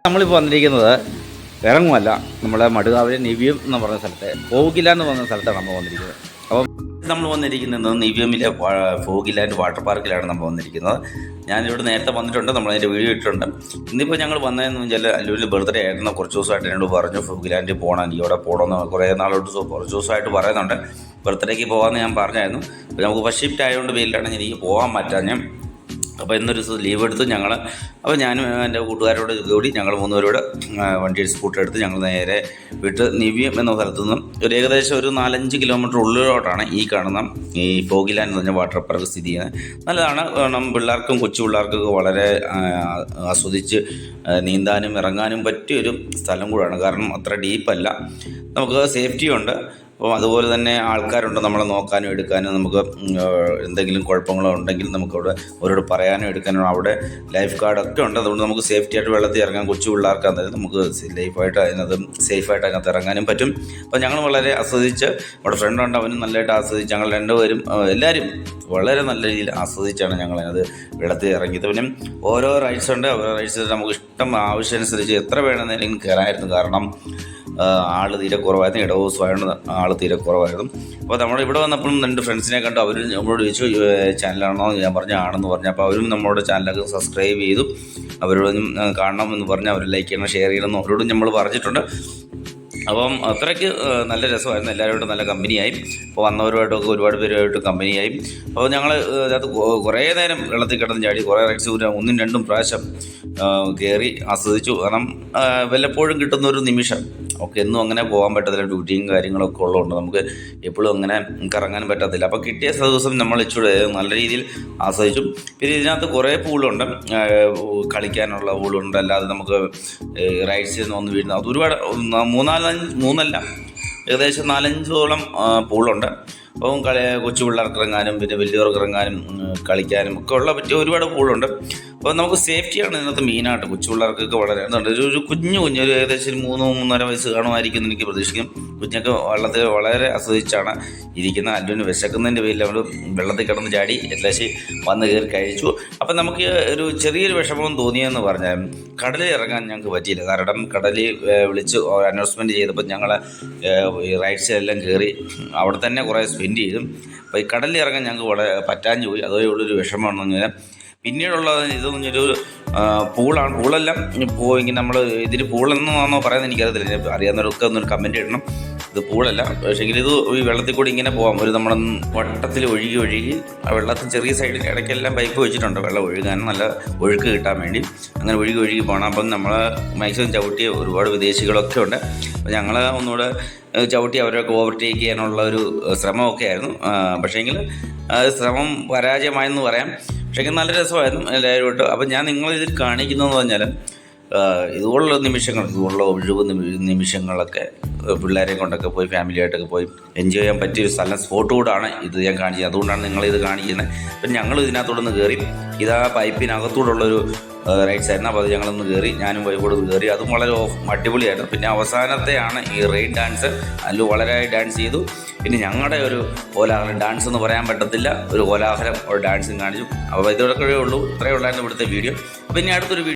നമ്മളിപ്പോൾ വന്നിരിക്കുന്നത് ഇറങ്ങുമല്ല, നമ്മുടെ മടുകാവിലെ നിവ്യം എന്ന് പറഞ്ഞ സ്ഥലത്തെ ഫോഗിലാൻഡ് എന്ന് പറഞ്ഞ സ്ഥലത്താണ് നമ്മൾ വന്നിരിക്കുന്നത്. അപ്പം നമ്മൾ വന്നിരിക്കുന്നത് നിവ്യമിലെ ഫോഗിലാൻഡ് വാട്ടർ പാർക്കിലാണ് നമ്മൾ വന്നിരിക്കുന്നത്. ഞാനിവിടെ നേരത്തെ വന്നിട്ടുണ്ട്, നമ്മളതിൻ്റെ വീഡിയോ ഇട്ടിട്ടുണ്ട്. ഇന്നിപ്പോൾ ഞങ്ങൾ വന്നതെന്ന് വെച്ചാൽ അല്ലൂരിൽ ബർത്ത്ഡേ ആയിരുന്നു. കുറച്ച് ദിവസമായിട്ട് എന്നോട് പറഞ്ഞു ഫോഗിലാൻഡിൽ പോകണം, എനിക്ക് അവിടെ പോകണമെന്ന് കുറേ നാളോട്ട് കുറച്ച് ദിവസമായിട്ട് പറയുന്നുണ്ട്. ബർത്ത്ഡേക്ക് പോകാമെന്ന് ഞാൻ പറഞ്ഞായിരുന്നു. അപ്പോൾ നമുക്ക് ഫസ്റ്റ് ഷിഫ്റ്റ് ആയതുകൊണ്ട് വെയിലാണ് എനിക്ക് പോകാൻ പറ്റാഞ്ഞ്. അപ്പോൾ ഇന്നൊരു ദിവസം ലീവ് എടുത്ത് അപ്പോൾ ഞാനും എൻ്റെ കൂട്ടുകാരോട് കൂടി ഞങ്ങൾ മൂന്നുപേരോട് വണ്ടി സ്കൂട്ടർ എടുത്ത് ഞങ്ങൾ നേരെ വിട്ട് നിവ്യം എന്ന സ്ഥലത്തു നിന്നും ഏകദേശം ഒരു 4-5 കിലോമീറ്റർ ഉള്ളിലോട്ടാണ് ഈ കാണുന്ന ഈ ഫോഗിലാൻഡ് എന്ന് പറഞ്ഞ വാട്ടർ പാർക്ക് സ്ഥിതി ചെയ്യുന്നത്. നല്ലതാണ്, കാരണം പിള്ളേർക്കും കൊച്ചു പിള്ളേർക്കൊക്കെ വളരെ ആസ്വദിച്ച് നീന്താനും ഇറങ്ങാനും പറ്റിയൊരു സ്ഥലം കൂടാണ്. കാരണം അത്ര ഡീപ്പല്ല, നമുക്ക് സേഫ്റ്റിയുണ്ട്. അപ്പോൾ അതുപോലെ തന്നെ ആൾക്കാരുണ്ട് നമ്മളെ നോക്കാനും എടുക്കാനും. നമുക്ക് എന്തെങ്കിലും കുഴപ്പങ്ങളോ ഉണ്ടെങ്കിൽ നമുക്കവിടെ അവരോട് പറയാനും എടുക്കാനും അവിടെ ലൈഫ് ഗാർഡൊക്കെ ഉണ്ട്. അതുകൊണ്ട് നമുക്ക് സേഫ്റ്റി ആയിട്ട് വെള്ളത്തിൽ ഇറങ്ങാൻ, കൊച്ചു പിള്ളേർക്ക് അതായത് നമുക്ക് ലൈഫായിട്ട് സേഫായിട്ട് അതിനകത്ത് ഇറങ്ങാനും പറ്റും. അപ്പോൾ ഞങ്ങൾ വളരെ ആസ്വദിച്ച്, നമ്മുടെ ഫ്രണ്ടുണ്ട്, അവനും നല്ലതായിട്ട് ആസ്വദിച്ച്, ഞങ്ങൾ രണ്ടുപേരും എല്ലാവരും വളരെ നല്ല രീതിയിൽ ആസ്വദിച്ചാണ് ഞങ്ങളത് വെള്ളത്തിൽ ഇറങ്ങിയത്. പിന്നെ ഓരോ റൈഡ്സ് ഉണ്ട്, ഓരോ റൈഡ്സ് നമുക്ക് ഇഷ്ടം ആവശ്യമനുസരിച്ച് എത്ര വേണമെന്നേലും കയറായിരുന്നു. കാരണം ആൾ തീരെ കുറവായിരുന്നു, ഇടവസമായത് ആൾ തീരെ കുറവായിരുന്നു. അപ്പോൾ നമ്മളിവിടെ വന്നപ്പോഴും 2 ഫ്രണ്ട്സിനെ കണ്ടു. അവർ നമ്മളോട് ചോദിച്ചു ചാനലാണോ, ഞാൻ പറഞ്ഞു ആണെന്ന് പറഞ്ഞു. അപ്പോൾ അവരും നമ്മളോട് ചാനലൊക്കെ സബ്സ്ക്രൈബ് ചെയ്തു. അവരോടും കാണണമെന്ന് പറഞ്ഞ് അവർ ലൈക്ക് ചെയ്യണം, ഷെയർ ചെയ്യണമെന്ന് അവരോടും നമ്മൾ പറഞ്ഞിട്ടുണ്ട്. അപ്പം അത്രയ്ക്ക് നല്ല രസമായിരുന്നു, എല്ലാവരോടും നല്ല കമ്പനിയായി. അപ്പോൾ വന്നവരുമായിട്ടൊക്കെ ഒരുപാട് പേരുമായിട്ട് കമ്പനിയായി. അപ്പോൾ ഞങ്ങൾ അതിനകത്ത് കുറേ നേരം വെള്ളത്തിൽ കിടന്ന് ചാടി, കുറേ റൈഡ്സ് 1-2 പ്രാവശ്യം കയറി ആസ്വദിച്ചു. കാരണം വല്ലപ്പോഴും കിട്ടുന്നൊരു നിമിഷം, ഒക്കെ എന്നും അങ്ങനെ പോകാൻ പറ്റത്തില്ല, ഡ്യൂട്ടിയും കാര്യങ്ങളൊക്കെ ഉള്ളതുകൊണ്ട് നമുക്ക് എപ്പോഴും അങ്ങനെ കറങ്ങാൻ പറ്റത്തില്ല. അപ്പോൾ കിട്ടിയ ദിവസം നമ്മൾ ഇച്ചിരി നല്ല രീതിയിൽ ആസ്വദിച്ചു. പിന്നെ ഇതിനകത്ത് കുറേ പൂളുണ്ട്, കളിക്കാനുള്ള പൂളുണ്ട്, അല്ലാതെ നമുക്ക് റൈഡ്സിൽ നിന്ന് വീഴുന്ന അത് ഒരുപാട് 3-4 ഏകദേശം 4-5ഓളം പൂളുണ്ട്. അപ്പം കൊച്ചു പിള്ളേർക്ക് ഇറങ്ങാനും പിന്നെ വലിയവർക്ക് ഇറങ്ങാനും കളിക്കാനും ഒക്കെ ഉള്ള പറ്റിയ ഒരുപാട് പൂളുണ്ട്. അപ്പോൾ നമുക്ക് സേഫ്റ്റിയാണ് ഇതിനകത്ത് മെയിനായിട്ട്. കൊച്ചു പിള്ളേർക്കൊക്കെ വളരെ ഒരു കുഞ്ഞു ഒരു ഏകദേശം 3-3.5 വയസ്സ് കാണുമായിരിക്കും എന്ന് എനിക്ക് പ്രതീക്ഷിക്കും. കുഞ്ഞൊക്കെ വെള്ളത്തിൽ വളരെ ആസ്വദിച്ചാണ് ഇരിക്കുന്നത്. അല്ലുവിന് വിശക്കുന്നതിൻ്റെ പേരിൽ നമ്മൾ വെള്ളത്തിൽ കിടന്ന് ചാടി എല്ലാം വന്ന് കയറി കഴിച്ചു. അപ്പം നമുക്ക് ഒരു ചെറിയൊരു വിഷമം തോന്നിയെന്ന് പറഞ്ഞാൽ കടലിൽ ഇറങ്ങാൻ ഞങ്ങൾക്ക് പറ്റിയില്ല. കാരണം കടലിൽ വിളിച്ച് അനൗൺസ്മെൻറ്റ് ചെയ്തപ്പോൾ ഞങ്ങൾ ഈ റൈഡ്സിലെല്ലാം കയറി അവിടെ തന്നെ കുറേ സ്പെൻഡ് ചെയ്തു. അപ്പോൾ ഈ കടലിൽ ഇറങ്ങാൻ ഞങ്ങൾക്ക് വളരെ പറ്റാഞ്ഞു പോയി. അതേ ഉള്ളൊരു വിഷമമാണെന്ന് പറഞ്ഞാൽ. പിന്നീടുള്ള ഇതെന്ന് പറഞ്ഞൊരു പൂളാണ്. പൂളെല്ലാം പോയെങ്കിൽ നമ്മൾ ഇതിന് പൂളെന്നാണോ പറയുന്നത് എനിക്കറിയത്തില്ല, അറിയാവുന്നവരൊക്കെ ഒന്നൊരു കമൻറ്റ് ഇടണം. ഇത് പൂളല്ല, പക്ഷേങ്കിൽ ഇത് ഈ വെള്ളത്തിൽ കൂടി ഇങ്ങനെ പോകാം. ഒരു നമ്മൾ വട്ടത്തിൽ ഒഴുകി ആ വെള്ളത്തിൽ ചെറിയ സൈഡിൽ ഇടയ്ക്കെല്ലാം പൈപ്പ് വെച്ചിട്ടുണ്ട് വെള്ളം ഒഴുകാനും നല്ല ഒഴുക്ക് കിട്ടാൻ വേണ്ടി. അങ്ങനെ ഒഴുകി പോകണം. അപ്പം നമ്മൾ മാക്സിമം ചവിട്ടിയ ഒരുപാട് വിദേശികളൊക്കെ ഉണ്ട്. അപ്പോൾ ഞങ്ങൾ ഒന്നുകൂടെ ചവിട്ടി അവരൊക്കെ ഓവർടേക്ക് ചെയ്യാനുള്ള ഒരു ശ്രമമൊക്കെ ആയിരുന്നു. പക്ഷേങ്കിൽ ശ്രമം പരാജയമായെന്ന് പറയാം. പക്ഷേ നല്ല രസമായിരുന്നു എല്ലാവരുമായിട്ട്. അപ്പം ഞാൻ നിങ്ങളിതിൽ കാണിക്കുന്നതെന്ന് പറഞ്ഞാൽ ഇതുപോലുള്ള നിമിഷങ്ങൾ, ഇതുപോലുള്ള ഒഴിവ് നിമിഷങ്ങളൊക്കെ പിള്ളേരെ കൊണ്ടൊക്കെ പോയി ഫാമിലിയായിട്ടൊക്കെ പോയി എൻജോയ് ചെയ്യാൻ പറ്റിയൊരു സ്ഥലം, സ്പോട്ട് കൂടാണ് ഇത് ഞാൻ കാണിച്ചത്. അതുകൊണ്ടാണ് നിങ്ങളിത് കാണിക്കുന്നത്. അപ്പം ഞങ്ങൾ ഇതിനകത്തോടൊന്ന് കയറി, ഇതാ പൈപ്പിനകത്തോടുള്ളൊരു റൈഡ്സ് ആയിരുന്നു. അപ്പോൾ അത് ഞങ്ങളൊന്ന് കയറി, ഞാനും വൈഫോട് കയറി. അതും വളരെ അടിപൊളിയായിരുന്നു. പിന്നെ അവസാനത്തെയാണ് ഈ റെയിൻ ഡാൻസ്. അതിൽ വളരെ ഡാൻസ് ചെയ്തു. പിന്നെ ഞങ്ങളുടെ ഒരു കോലാഹലം, ഡാൻസ് എന്ന് പറയാൻ പറ്റത്തില്ല, ഒരു കോലാഹലം ഒരു ഡാൻസും കാണിച്ചു. അപ്പോൾ ഇതോടൊക്കെ ഉള്ളൂ, ഇത്രയേ ഉള്ളായിരുന്നു ഇവിടുത്തെ വീഡിയോ. അപ്പോൾ ഇനി അടുത്തൊരു